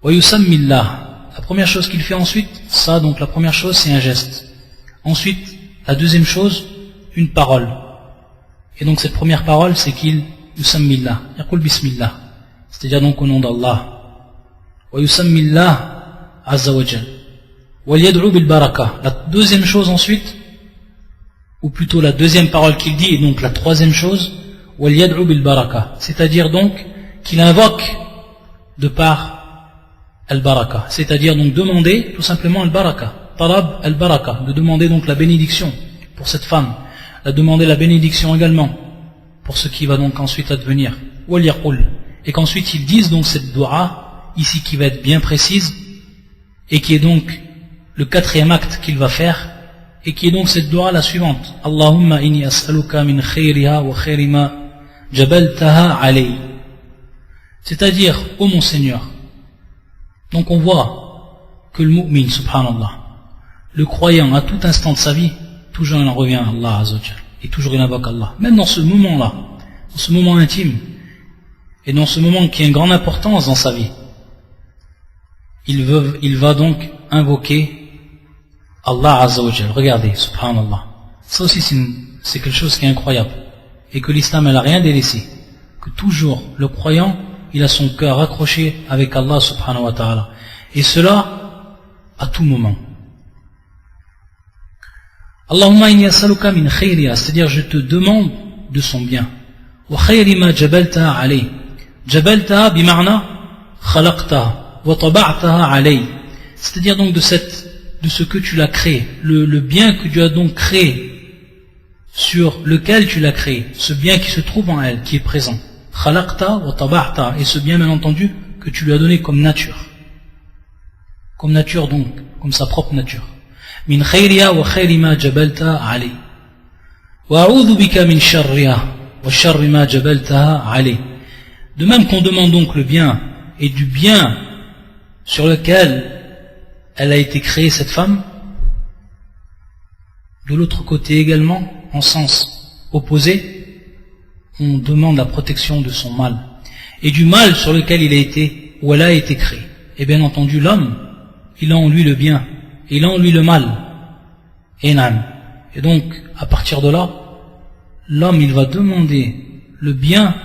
La première chose qu'il fait ensuite, ça donc la première chose c'est un geste. Ensuite, la deuxième chose, une parole. Et donc cette première parole c'est qu'il yusammillah, yaqul bismillah, c'est-à-dire donc au nom d'Allah. Wa yusammillah azza wa jal. Wa yad'u bil baraka. La deuxième chose ensuite, ou plutôt la deuxième parole qu'il dit, et donc la troisième chose, wa yad'u bil baraka, c'est-à-dire donc qu'il invoque de par al-baraka, c'est-à-dire donc demander tout simplement al-baraka, talab al-baraka, de demander donc la bénédiction pour cette femme, de demander la bénédiction également pour ce qui va donc ensuite advenir, et qu'ensuite ils disent donc cette dua ici qui va être bien précise et qui est donc le quatrième acte qu'il va faire, et qui est donc cette dua la suivante: Allahumma inni as'aluka min khayriha wa khayri ma jabaltaha alayhi. C'est-à-dire, ô mon Seigneur. Donc on voit que le mu'min, subhanallah, le croyant à tout instant de sa vie, toujours il en revient à Allah Azzawajal, et toujours il invoque Allah. Même dans ce moment-là, dans ce moment intime, et dans ce moment qui a une grande importance dans sa vie, il va donc invoquer Allah Azzawajal. Regardez, subhanallah. Ça aussi c'est quelque chose qui est incroyable. Et que l'islam n'a rien délaissé. Que toujours le croyant, il a son cœur accroché avec Allah subhanahu wa ta'ala. Et cela à tout moment. Allahumma inni as'aluka min khayriha, c'est-à-dire je te demande de son bien. Wa khayri ma jabaltaha alayh. Jabaltaha bima'na khalaqtaha wa taba'taha alayh. C'est-à-dire donc de ce que tu l'as créé, le bien que tu as donc créé, sur lequel tu l'as créé, ce bien qui se trouve en elle, qui est présent. Khalaqta wa taba'ta, et ce bien bien entendu que tu lui as donné comme nature. Comme nature donc, comme sa propre nature. Min khayriha wa khayri ma jabalta alayh. Wa a'udhu bika min sharriha wa sharri ma jabaltaha alayh. De même qu'on demande donc le bien et du bien sur lequel elle a été créée cette femme, de l'autre côté également, en sens opposé, on demande la protection de son mal et du mal sur lequel il a été ou elle a été créée. Et bien entendu l'homme, il a en lui le bien, il a en lui le mal. Et donc à partir de là, l'homme il va demander le bien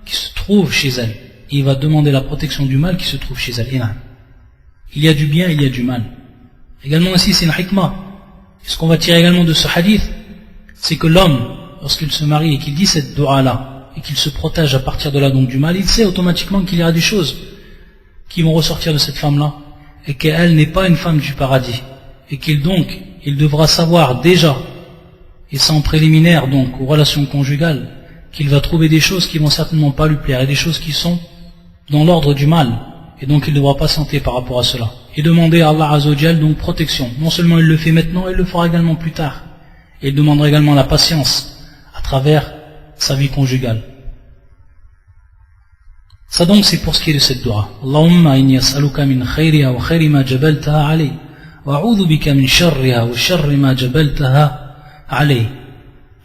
qui se trouve chez elle, et il va demander la protection du mal qui se trouve chez elle. Il y a du bien, il y a du mal. Également ici c'est une hikmah. Et ce qu'on va tirer également de ce hadith, c'est que l'homme, lorsqu'il se marie et qu'il dit cette dua-là, et qu'il se protège à partir de là donc du mal, il sait automatiquement qu'il y aura des choses qui vont ressortir de cette femme-là, et qu'elle n'est pas une femme du paradis, et qu'il devra savoir déjà, et sans préliminaire donc aux relations conjugales, qu'il va trouver des choses qui vont certainement pas lui plaire, et des choses qui sont dans l'ordre du mal, et donc il devra patienter par rapport à cela, et demander à Allah Azzawajal donc protection. Non seulement il le fait maintenant, il le fera également plus tard. Et il demandera également la patience à travers sa vie conjugale. Ça donc c'est pour ce qui est de cette dua. Allahumma inni as'aluka min khayriha wa khayri ma jabaltaha alayh wa a'udhu bika min sharriha wa sharri ma jabaltaha alayh.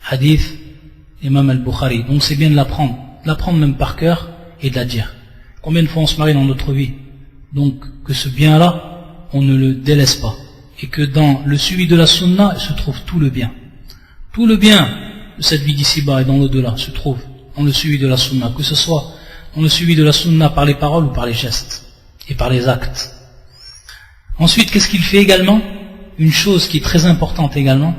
Hadith Imam al-Bukhari. Donc c'est bien de l'apprendre même par cœur et de la dire. Combien de fois on se marie dans notre vie? Donc que ce bien-là, on ne le délaisse pas. Et que dans le suivi de la sunna se trouve tout le bien. Tout le bien de cette vie d'ici-bas et dans l'au-delà se trouve dans le suivi de la sunna, que ce soit dans le suivi de la sunna par les paroles ou par les gestes et par les actes. Ensuite, qu'est-ce qu'il fait également? Une chose qui est très importante également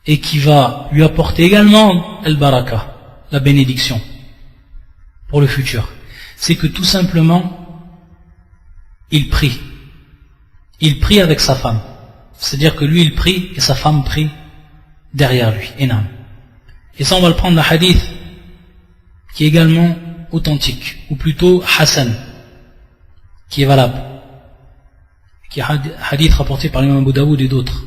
et qui va lui apporter également al-baraka, la bénédiction pour le futur. C'est que tout simplement, il prie. Il prie avec sa femme. C'est-à-dire que lui il prie et sa femme prie derrière lui. Et ça on va le prendre le hadith qui est également authentique, ou plutôt Hassan, qui est valable, qui est hadith rapporté par l'imam Abu Daoud et d'autres.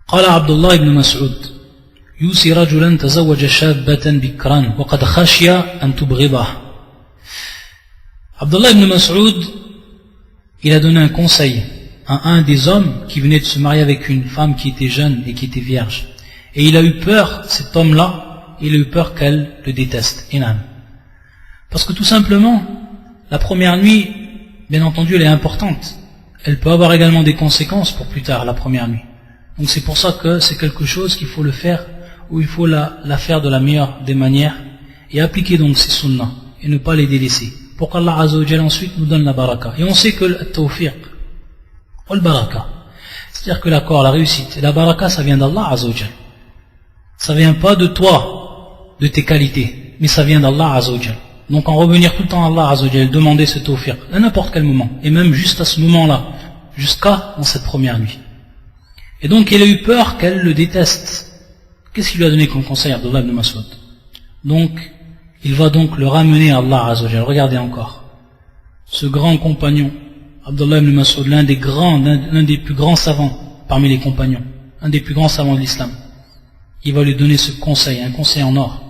قال عبد الله بن مسعود يوصي رجلا تزوج شابة بكرا وقد خشي أن تبغضه. Abdullah ibn Mas'ud, il a donné un conseil à un des hommes qui venait de se marier avec une femme qui était jeune et qui était vierge. Et il a eu peur, cet homme-là, il a eu peur qu'elle le déteste. Parce que tout simplement, la première nuit, bien entendu, elle est importante. Elle peut avoir également des conséquences pour plus tard, la première nuit. Donc c'est pour ça que c'est quelque chose qu'il faut le faire, ou il faut la faire de la meilleure des manières, et appliquer donc ces sunnahs, et ne pas les délaisser. Pour qu'Allah Azzawajal ensuite nous donne la baraka. Et on sait que le tawfiq, ou le baraka, c'est-à-dire que l'accord, la réussite, et la baraka, ça vient d'Allah Azzawajal. Ça vient pas de toi, de tes qualités, mais ça vient d'Allah Azzawajal. Donc en revenir tout le temps à Allah Azzawajal, demander ce tawfiq, à n'importe quel moment, et même juste à ce moment-là, jusqu'à dans cette première nuit. Et donc il a eu peur qu'elle le déteste. Qu'est-ce qu'il lui a donné comme conseil à Abdullah ibn Mas'ud? Donc, il va donc le ramener à Allah Azzawajal. Regardez encore. Ce grand compagnon, Abdullah ibn Mas'ud, l'un des plus grands savants parmi les compagnons, un des plus grands savants de l'islam. Il va lui donner ce conseil, un conseil en or.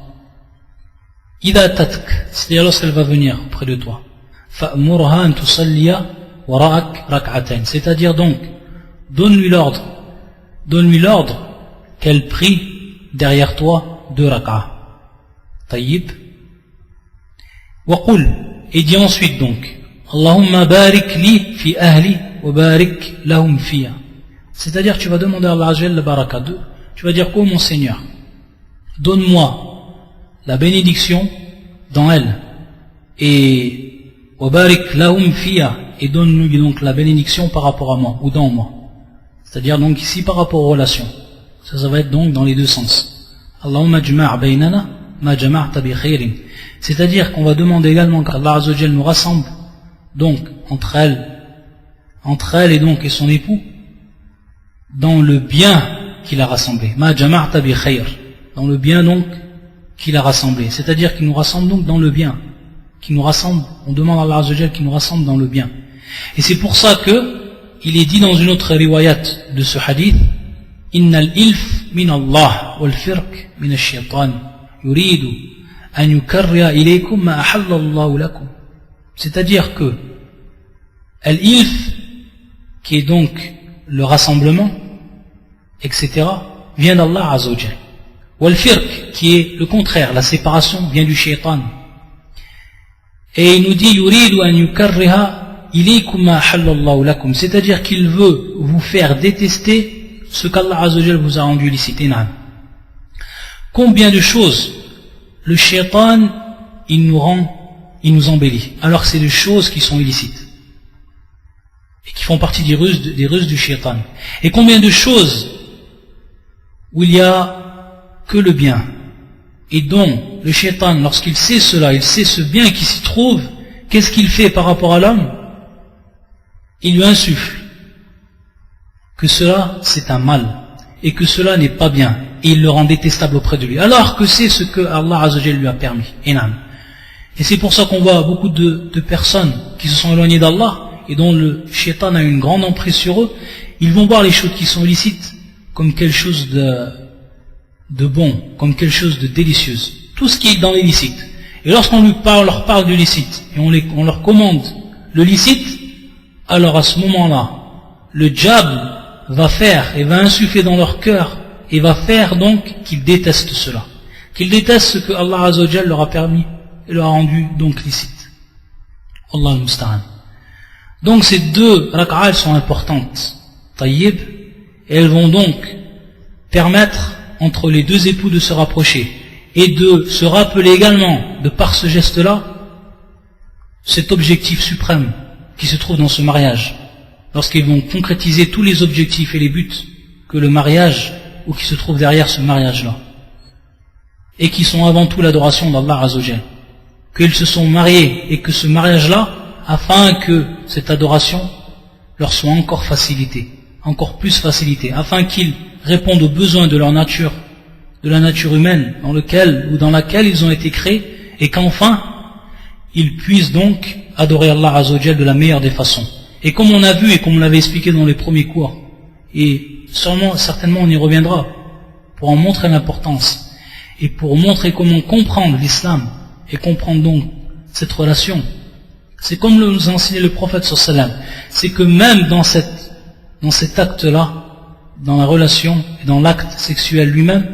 إذا تتك, c'est-à-dire lorsqu'elle va venir auprès de toi. فأمرها أن تصلي وراءك ركعتين, c'est-à-dire donc donne-lui l'ordre qu'elle prie derrière toi 2 rak'ah. طيب. وقل, et dis ensuite donc Allahumma barik li fi ahli wa barik lahum fiya, c'est-à-dire tu vas demander à Allah Azza wa Jalla la baraka, tu vas dire quoi, mon Seigneur, donne-moi la bénédiction dans elle, et wa barik lahum fiya, et donne-lui donc la bénédiction par rapport à moi ou dans moi, c'est-à-dire donc ici par rapport aux relations, ça va être donc dans les deux sens. Allahumma jma' baynana ma jama'ta bi khairin, c'est-à-dire qu'on va demander également qu'Allah Azza wa Jalla nous rassemble donc entre elle et donc et son époux dans le bien qu'il a rassemblé, ma jama'ta bi khair, dans le bien donc qu'il a rassemblé, c'est-à-dire qu'il nous rassemble donc dans le bien, qu'il nous rassemble, on demande à Allah Azza wa Jalla qu'il nous rassemble dans le bien. Et c'est pour ça que il est dit dans une autre riwayat de ce hadith, innal ilf min Allah wal firq min ash-shaytan yuridu an yukarriya ilaykum ma ahalla Allah lakum, c'est-à-dire que al-ilf, qui est donc le rassemblement, etc., vient d'Allah Azza wa Jalla. Wal-firq, qui est le contraire, la séparation, vient du shaitan. Et il nous dit yuridu an yukarriha ilaykum ma ahalla Allah lakum, c'est-à-dire qu'il veut vous faire détester ce qu'Allah Azza wa Jalla vous a rendu licite. Combien de choses le shaitan il nous embellit, alors que c'est des choses qui sont illicites et qui font partie des ruses du shaitan. Et combien de choses où il y a que le bien, et dont le shaitan, lorsqu'il sait cela, il sait ce bien qui s'y trouve, qu'est-ce qu'il fait par rapport à l'homme? Il lui insuffle que cela c'est un mal et que cela n'est pas bien, et il le rend détestable auprès de lui, alors que c'est ce que Allah Azza wa Jalla lui a permis. Et c'est pour ça qu'on voit beaucoup de personnes qui se sont éloignées d'Allah et dont le shaitan a une grande emprise sur eux. Ils vont voir les choses qui sont illicites comme quelque chose de bon, comme quelque chose de délicieux, tout ce qui est dans l'illicite. Et lorsqu'on leur parle du licite et on leur commande le licite, alors à ce moment-là le diable va faire et va insuffler dans leur cœur et va faire donc qu'ils détestent cela, qu'ils détestent ce que Allah Azza wa Jalla leur a permis et leur a rendu donc licite. Allah al-Musta'an. Donc ces 2 rak'ah sont importantes, tayyib, et elles vont donc permettre entre les 2 époux de se rapprocher et de se rappeler également de par ce geste-là cet objectif suprême qui se trouve dans ce mariage, lorsqu'ils vont concrétiser tous les objectifs et les buts que le mariage ou qui se trouve derrière ce mariage-là, et qui sont avant tout l'adoration d'Allah Azza wa Jalla, qu'ils se sont mariés et que ce mariage-là, afin que cette adoration leur soit encore facilitée, encore plus facilitée, afin qu'ils répondent aux besoins de leur nature, de la nature humaine dans laquelle ils ont été créés, et qu'enfin ils puissent donc adorer Allah Azza wa Jalla de la meilleure des façons. Et comme on a vu et comme on l'avait expliqué dans les premiers cours, et certainement on y reviendra pour en montrer l'importance et pour montrer comment comprendre l'islam et comprendre donc cette relation, c'est comme nous a enseigné le prophète sallallahu alayhi wa sallam, c'est que même dans cet acte-là, dans la relation et dans l'acte sexuel lui-même,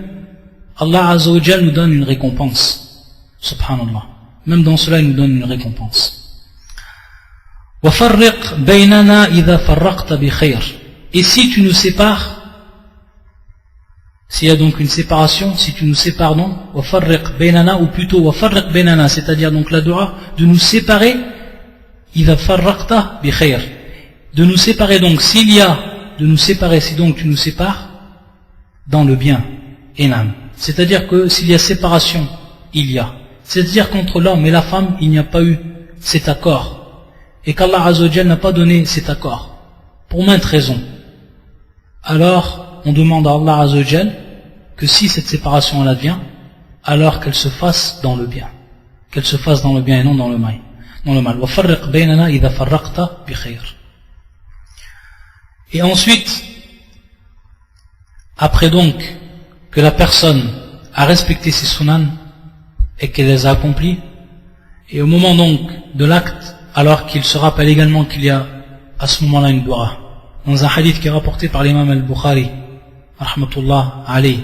Allah Azza wa Jalla nous donne une récompense, subhanallah, même dans cela il nous donne une récompense. وَفَرِّقْ بَيْنَنَا إِذَا فَرَّقْتَ بِخَيْرٍ, et si tu nous sépares, s'il y a donc une séparation, si tu nous sépares donc, وَفَرِّقْ بَيْنَنَا, ou plutôt وَفَرِّقْ بَيْنَنَا, c'est-à-dire donc la dua de nous séparer, إِذَا فَرَّقْتَ بِخَيْرٍ, de nous séparer donc, s'il y a de nous séparer, si donc tu nous sépares dans le bien, enam, c'est-à-dire que s'il y a séparation, il y a, c'est-à-dire qu'entre l'homme et la femme il n'y a pas eu cet accord, et qu'Allah Azza wa Jalla n'a pas donné cet accord pour maintes raisons, alors on demande à Allah Azza wa Jalla que si cette séparation elle advient, alors qu'elle se fasse dans le bien, qu'elle se fasse dans le bien et non dans le mal. وَفَرِّقْ بَيْنَنَا إِذَا فَرَّقْتَ بِخَيْرٍ. Et ensuite, après donc que la personne a respecté ses sunan, et qu'elle les a accomplies, et au moment donc de l'acte, alors qu'il se rappelle également qu'il y a à ce moment-là une dua. Dans un hadith qui est rapporté par l'imam al-Bukhari, rahmatullah alayhi,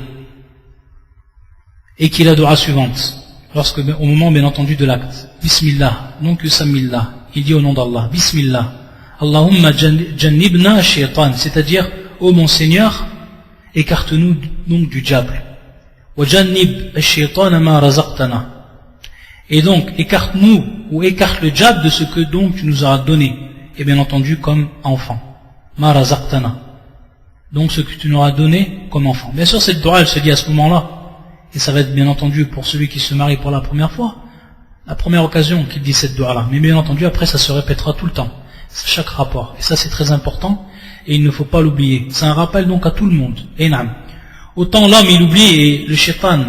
et qui est la dua suivante, au moment bien entendu de l'acte. Bismillah, donc yusammillah, il dit au nom d'Allah, Bismillah, Allahumma jannibna shaytan, c'est-à-dire, ô mon Seigneur, écarte-nous donc du diable. Wa jannib ash-shaytan ma razaqtana. Et donc, écarte-nous, ou écarte le diable de ce que donc tu nous auras donné, et bien entendu comme enfant. Ma razaqtana. Donc ce que tu nous auras donné comme enfant. Bien sûr, cette dua, elle se dit à ce moment-là, et ça va être bien entendu pour celui qui se marie pour la première fois, la première occasion qu'il dit cette dua-là. Mais bien entendu, après, ça se répétera tout le temps. C'est chaque rapport. Et ça, c'est très important, et il ne faut pas l'oublier. C'est un rappel donc à tout le monde. Et naam. Autant l'homme, il oublie, et le shaitan,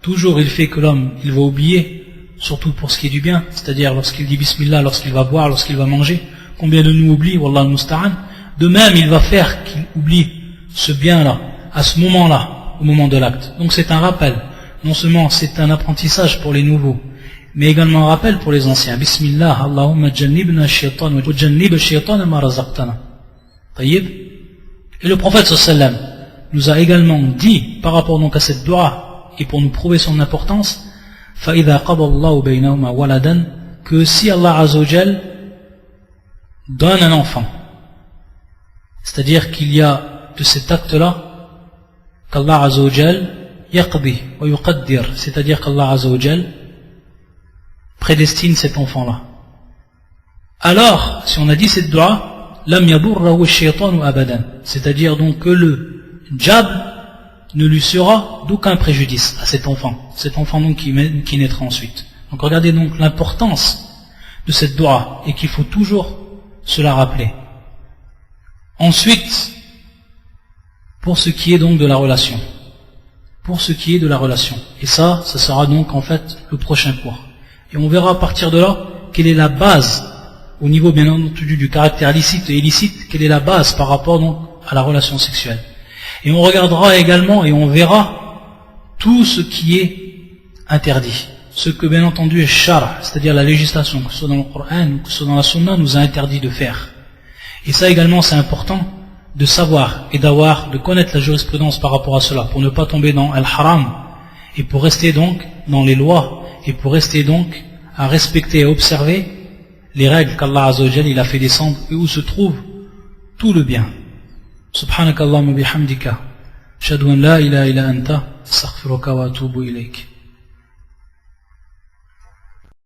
toujours il fait que l'homme, il va oublier, surtout pour ce qui est du bien, c'est-à-dire lorsqu'il dit Bismillah, lorsqu'il va boire, lorsqu'il va manger. Combien de nous oublient, Wallah al-Musta'an. De même, il va faire qu'il oublie ce bien-là, à ce moment-là, au moment de l'acte. Donc c'est un rappel. Non seulement c'est un apprentissage pour les nouveaux, mais également un rappel pour les anciens. Bismillah, Allahumma jannibna shaytan wa jannib shaytan ma razaqtana. Tayyib. Et le prophète sallallahu nous a également dit, par rapport donc à cette dua, et pour nous prouver son importance, فَإِذَا قَضَى اللَّهُ بَيْنَهُمَا وَلَدًا, que si Allah Azzawajal donne un enfant, c'est-à-dire qu'il y a de cet acte-là qu'Allah Azzawajal yaqdi wa yuqaddir, c'est-à-dire qu'Allah Azzawajal prédestine cet enfant-là. Alors, si on a dit cette dua, lam yadurrahu ash-shaytanu abadan, c'est-à-dire donc que le diable ne lui sera d'aucun préjudice à cet enfant donc qui naîtra ensuite. Donc regardez donc l'importance de cette dua et qu'il faut toujours se la rappeler. Ensuite, pour ce qui est donc de la relation, et ça sera donc en fait le prochain cours. Et on verra à partir de là quelle est la base, au niveau bien entendu du caractère licite et illicite, quelle est la base par rapport donc à la relation sexuelle. Et on regardera également et on verra tout ce qui est interdit. Ce que bien entendu est shar, c'est-à-dire la législation, que ce soit dans le Coran ou que ce soit dans la Sunna, nous a interdit de faire. Et ça également c'est important de savoir et de connaître la jurisprudence par rapport à cela, pour ne pas tomber dans al-haram, et pour rester donc dans les lois, et pour rester donc à respecter et observer les règles qu'Allah Azzawajal il a fait descendre et où se trouve tout le bien. سبحانك اللهم وبحمدك أشهد أن لا إله إلا أنت أستغفرك وأتوب إليك